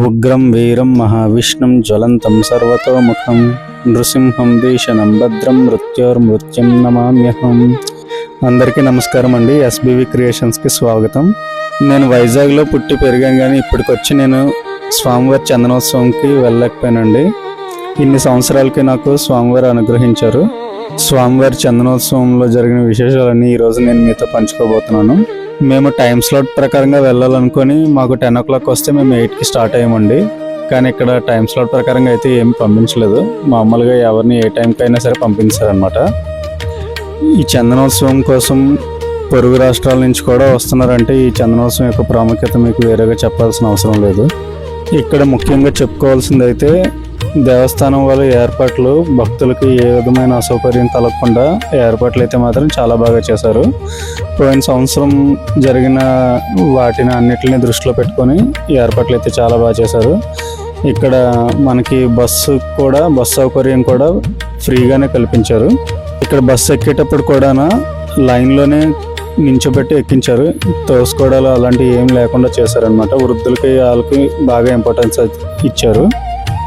ఉగ్రం వీరం మహావిష్ణుం జ్వలంతం సర్వతోముఖం నృసింహం భీషణం భద్రం మృత్యోర్మృత్యుం నమామ్యహం. అందరికీ నమస్కారం అండి. ఎస్బీవి క్రియేషన్స్కి స్వాగతం. నేను వైజాగ్లో పుట్టి పెరిగాను, కానీ ఇప్పటికొచ్చి నేను స్వామివారి చందనోత్సవంకి వెళ్ళలేకపోయానండి. ఇన్ని సంవత్సరాలకి నాకు స్వామివారు అనుగ్రహించారు. స్వామివారి చందనోత్సవంలో జరిగిన విశేషాలన్నీ ఈరోజు నేను మీతో పంచుకోబోతున్నాను. మేము టైం స్లాట్ ప్రకారంగా వెళ్ళాలనుకొని మాకు 10 o'clock వస్తే మేము 8కి స్టార్ట్ అయ్యామండి. కానీ ఇక్కడ టైం స్లాట్ ప్రకారంగా అయితే ఏమి పంపించలేదు. మామూలుగా ఎవరిని ఏ టైంకి అయినా సరే పంపించారనమాట. ఈ చందనోత్సవం కోసం పొరుగు రాష్ట్రాల నుంచి కూడా వస్తున్నారంటే ఈ చందనోత్సవం యొక్క ప్రాముఖ్యత మీకు వేరేగా చెప్పాల్సిన అవసరం లేదు. ఇక్కడ ముఖ్యంగా చెప్పుకోవాల్సింది అయితే దేవస్థానం వాళ్ళ ఏర్పాట్లు భక్తులకి ఏ విధమైన అసౌకర్యం కలగకుండా ఏర్పాట్లు అయితే మాత్రం చాలా బాగా చేశారు. పోయిన సంవత్సరం జరిగిన వాటిని అన్నిటిని దృష్టిలో పెట్టుకొని ఏర్పాట్లు అయితే చాలా బాగా చేశారు. ఇక్కడ మనకి బస్సు సౌకర్యం కూడా ఫ్రీగానే కల్పించారు. ఇక్కడ బస్సు ఎక్కేటప్పుడు కూడా లైన్లోనే నించోబెట్టి ఎక్కించారు. తోసుకోవడాలు అలాంటివి ఏం లేకుండా చేశారనమాట. వృద్ధులకి వాళ్ళకి బాగా ఇంపార్టెన్స్ ఇచ్చారు.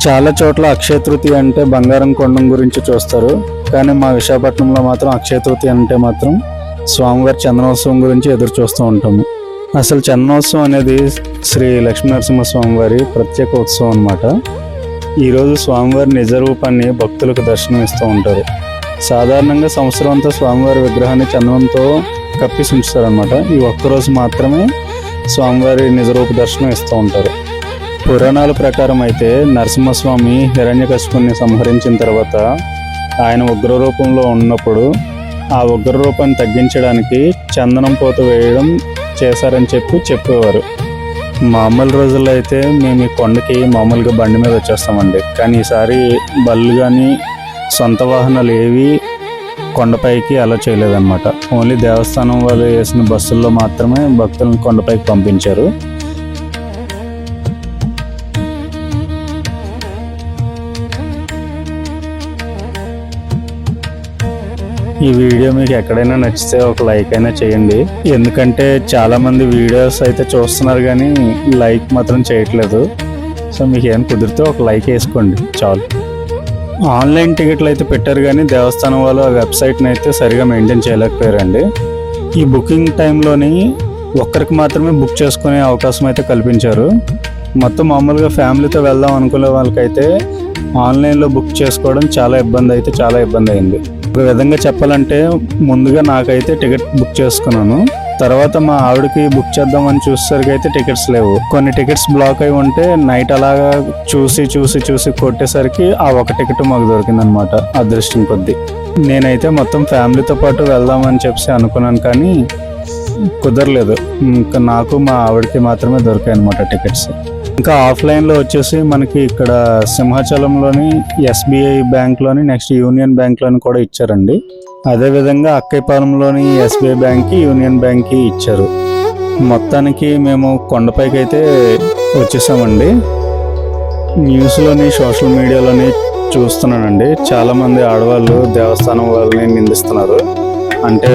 చాలా చోట్ల అక్షయ తృతీయ అంటే బంగారం కొండం గురించి చూస్తారు, కానీ మా విశాఖపట్నంలో మాత్రం అక్షయ తృతీయ అంటే మాత్రం స్వామివారి చందనోత్సవం గురించి ఎదురు చూస్తూ ఉంటాము. అసలు చందనోత్సవం అనేది శ్రీ లక్ష్మీనరసింహస్వామి వారి ప్రత్యేక ఉత్సవం అన్నమాట. ఈరోజు స్వామివారి నిజ రూపాన్ని భక్తులకు దర్శనం ఇస్తూ ఉంటారు. సాధారణంగా సంవత్సరం అంతా స్వామివారి విగ్రహాన్ని చందనంతో కప్పి ఉంచుతారనమాట. ఈ ఒక్కరోజు మాత్రమే స్వామివారి నిజరూప దర్శనం ఇస్తూ ఉంటారు. పురాణాల ప్రకారం అయితే నరసింహస్వామి హిరణ్యకశిపుని సంహరించిన తర్వాత ఆయన ఉగ్రరూపంలో ఉన్నప్పుడు ఆ ఉగ్రరూపాన్ని తగ్గించడానికి చందనం పోత వేయడం చేశారని చెప్పేవారు. మామూలు రోజుల్లో అయితే మేము ఈ కొండకి మామూలుగా బండి మీద వచ్చేస్తామండి. కానీ ఈసారి బళ్ళు కానీ సొంత వాహనాలు ఏవి కొండపైకి అలా చేయలేదన్నమాట. ఓన్లీ దేవస్థానం వాళ్ళు వేసిన బస్సుల్లో మాత్రమే భక్తులను కొండపైకి పంపించారు. ఈ వీడియో మీకు ఎక్కడైనా నచ్చితే ఒక లైక్ అయినా చేయండి. ఎందుకంటే చాలామంది వీడియోస్ అయితే చూస్తున్నారు కానీ లైక్ మాత్రం చేయట్లేదు. సో మీకు ఏం కుదిరితే ఒక లైక్ వేసుకోండి చాలు. ఆన్లైన్ టికెట్లు అయితే పెట్టారు, కానీ దేవస్థానం వాళ్ళు ఆ వెబ్సైట్ని అయితే సరిగా మెయింటైన్ చేయలేకపోయారండి. ఈ బుకింగ్ టైంలోని ఒక్కరికి మాత్రమే బుక్ చేసుకునే అవకాశం అయితే కల్పించారు. మొత్తం మామూలుగా ఫ్యామిలీతో వెళ్దాం అనుకునే వాళ్ళకైతే ఆన్లైన్లో బుక్ చేసుకోవడం చాలా ఇబ్బంది అయింది. ఒక విధంగా చెప్పాలంటే ముందుగా నాకైతే టికెట్ బుక్ చేసుకున్నాను. తర్వాత మా ఆవిడకి బుక్ చేద్దామని చూసేసరికి అయితే టికెట్స్ లేవు. కొన్ని టికెట్స్ బ్లాక్ అయి ఉంటే నైట్ అలాగా చూసి కొట్టేసరికి ఆ ఒక టికెట్ మాకు దొరికిందనమాట, అదృష్టం కొద్దీ. నేనైతే మొత్తం ఫ్యామిలీతో పాటు వెళ్దామని చెప్పి అనుకున్నాను, కానీ కుదరలేదు. ఇంకా నాకు మా ఆవిడకి మాత్రమే దొరికాయి అనమాట టికెట్స్. ఇంకా ఆఫ్లైన్లో వచ్చేసి మనకి ఇక్కడ సింహాచలంలోని ఎస్బీఐ బ్యాంక్లోని, నెక్స్ట్ యూనియన్ బ్యాంక్లోని కూడా ఇచ్చారండి. అదేవిధంగా అక్కైపాలెంలోని ఎస్బీఐ బ్యాంక్కి, యూనియన్ బ్యాంక్కి ఇచ్చారు. మొత్తానికి మేము కొండపైకి అయితే వచ్చేసామండి. న్యూస్లోని సోషల్ మీడియాలోని చూస్తున్నానండి, చాలామంది ఆడవాళ్ళు దేవస్థానం వాళ్ళని నిందిస్తున్నారు. అంటే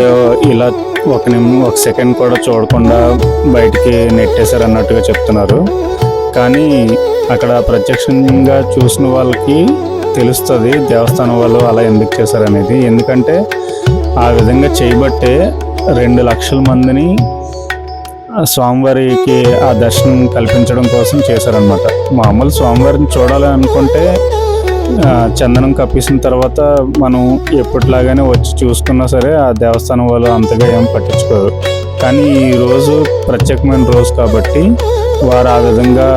ఇలా ఒక సెకండ్ కూడా చూడకుండా బయటికి నెట్టేశారు అన్నట్టుగా చెప్తున్నారు. కానీ అక్కడ ప్రత్యక్షంగా చూసిన వాళ్ళకి తెలుస్తుంది దేవస్థానం వాళ్ళు అలా ఎందుకు చేశారనేది. ఎందుకంటే ఆ విధంగా చేయబట్టే 2 లక్షల మందిని స్వామివారికి ఆ దర్శనం కల్పించడం కోసం చేశారనమాట. మామూలు స్వామివారిని చూడాలని అనుకుంటే చందనం కప్పేసిన తర్వాత మనం ఎప్పటిలాగానే వచ్చి చూసుకున్నా సరే ఆ దేవస్థానం వాళ్ళు అంతగా ఏం పట్టించుకోరు. కానీ ఈరోజు ప్రత్యేకమైన రోజు కాబట్టి వారు ఆ విధంగా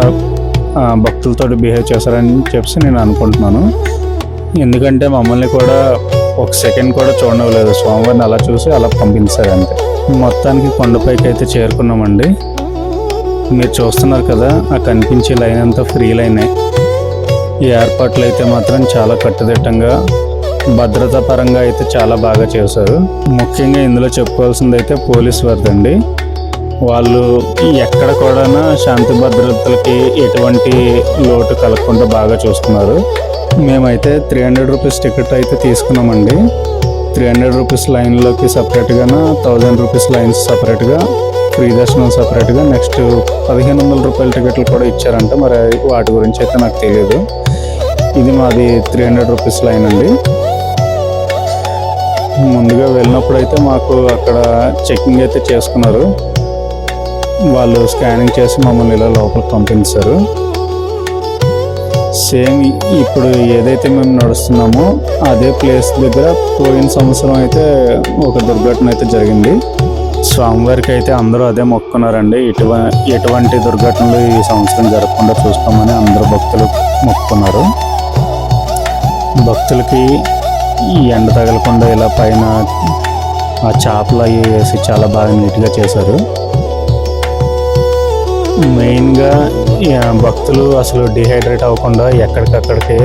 భక్తులతో బిహేవ్ చేశారని చెప్పి నేను అనుకుంటున్నాను. ఎందుకంటే మమ్మల్ని కూడా ఒక సెకండ్ కూడా చూడలేదు, స్వామివారిని అలా చూసి అలా పంపించారు అంతే. మొత్తానికి కొండపైకి అయితే చేరుకున్నామండి. మీరు చూస్తున్నారు కదా, ఆ కనిపించే లైన్ అంతా ఫ్రీ లైనే. ఈ ఏర్పాట్లు అయితే మాత్రం చాలా కట్టుదిట్టంగా, భద్రతా పరంగా అయితే చాలా బాగా చేశారు. ముఖ్యంగా ఇందులో చెప్పుకోవాల్సింది అయితే పోలీస్ వారిదండి. వాళ్ళు ఎక్కడ కూడా శాంతి భద్రతలకి ఎటువంటి లోటు కలగకుండా బాగా చూస్తున్నారు. మేమైతే 300 రూపీస్ టికెట్ అయితే తీసుకున్నామండి. 300 రూపీస్ లైన్లోకి సపరేట్గా, 1000 రూపీస్ లైన్స్ సపరేట్గా ఫ్రీ దర్శనం సపరేట్గా, నెక్స్ట్ 1500 రూపాయల టికెట్లు కూడా ఇచ్చారంట. మరి వాటి గురించి అయితే నాకు తెలియదు. ఇది మాది 300 రూపీస్ లైన్ అండి. ముందుగా వెళ్ళినప్పుడు అయితే మాకు అక్కడ చెకింగ్ అయితే చేసుకున్నారు. వాళ్ళు స్కానింగ్ చేసి మమ్మల్ని ఇలా లోపలికి పంపించారు. సేమ్ ఇప్పుడు ఏదైతే మేము నడుస్తున్నామో అదే ప్లేస్ దగ్గర పోయిన సంవత్సరం అయితే ఒక దుర్ఘటన అయితే జరిగింది. స్వామివారికి అయితే అందరూ అదే మొక్కున్నారండి. ఎటువంటి దుర్ఘటనలు ఈ సంవత్సరం జరగకుండా చూస్తామని అందరూ భక్తులు మొక్కున్నారు. భక్తులకి ఈ ఎండ తగలకుండా ఇలా పైన ఆ చాపలు అవి వేసి చాలా బాగా నీట్గా చేశారు. మెయిన్గా భక్తులు అసలు డిహైడ్రేట్ అవ్వకుండా ఎక్కడికక్కడికి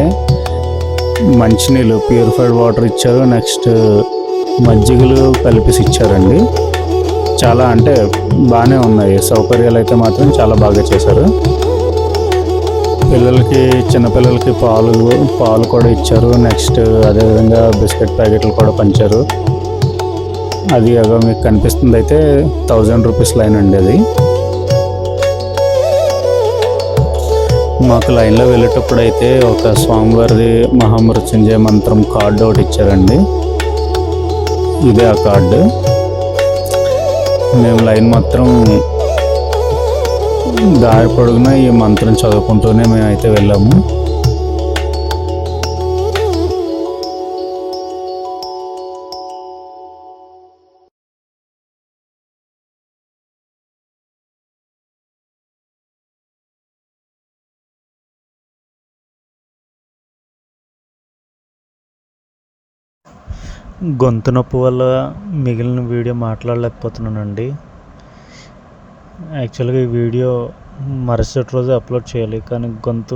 మంచినీళ్ళు, ప్యూరిఫైడ్ వాటర్ ఇచ్చారు. నెక్స్ట్ మజ్జిగలు కలిపేసి ఇచ్చారండి. చాలా అంటే బాగానే ఉన్నాయి సౌకర్యాలు అయితే మాత్రం చాలా బాగా చేశారు. పిల్లలకి, చిన్నపిల్లలకి పాలు కూడా ఇచ్చారు. నెక్స్ట్ అదేవిధంగా బిస్కెట్ ప్యాకెట్లు కూడా పంచారు. అది అదో మీకు కనిపిస్తుంది అయితే 1000 రూపీస్ లైన్ అండి అది. మాకు లైన్లో వెళ్ళేటప్పుడు అయితే ఒక స్వామివారిది మహామృత్యుంజయ మంత్రం కార్డు ఒకటి ఇచ్చారండి. ఇదే ఆ కార్డు. మేము లైన్ మాత్రం దారి పొడుగునా ఈ మంత్రం చదువుకుంటూనే మేమైతే వెళ్ళాము. గొంతు నొప్పి వల్ల మిగిలిన వీడియో మాట్లాడలేకపోతున్నానండి. యాక్చువల్గా ఈ వీడియో మరుసటి రోజు అప్లోడ్ చేయాలి, కానీ గొంతు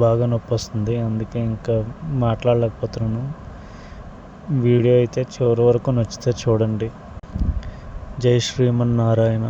బాగా నొప్పి వస్తుంది, అందుకే ఇంకా మాట్లాడలేకపోతున్నాను. వీడియో అయితే చివరి వరకు నచ్చితే చూడండి. జై శ్రీమన్నారాయణ.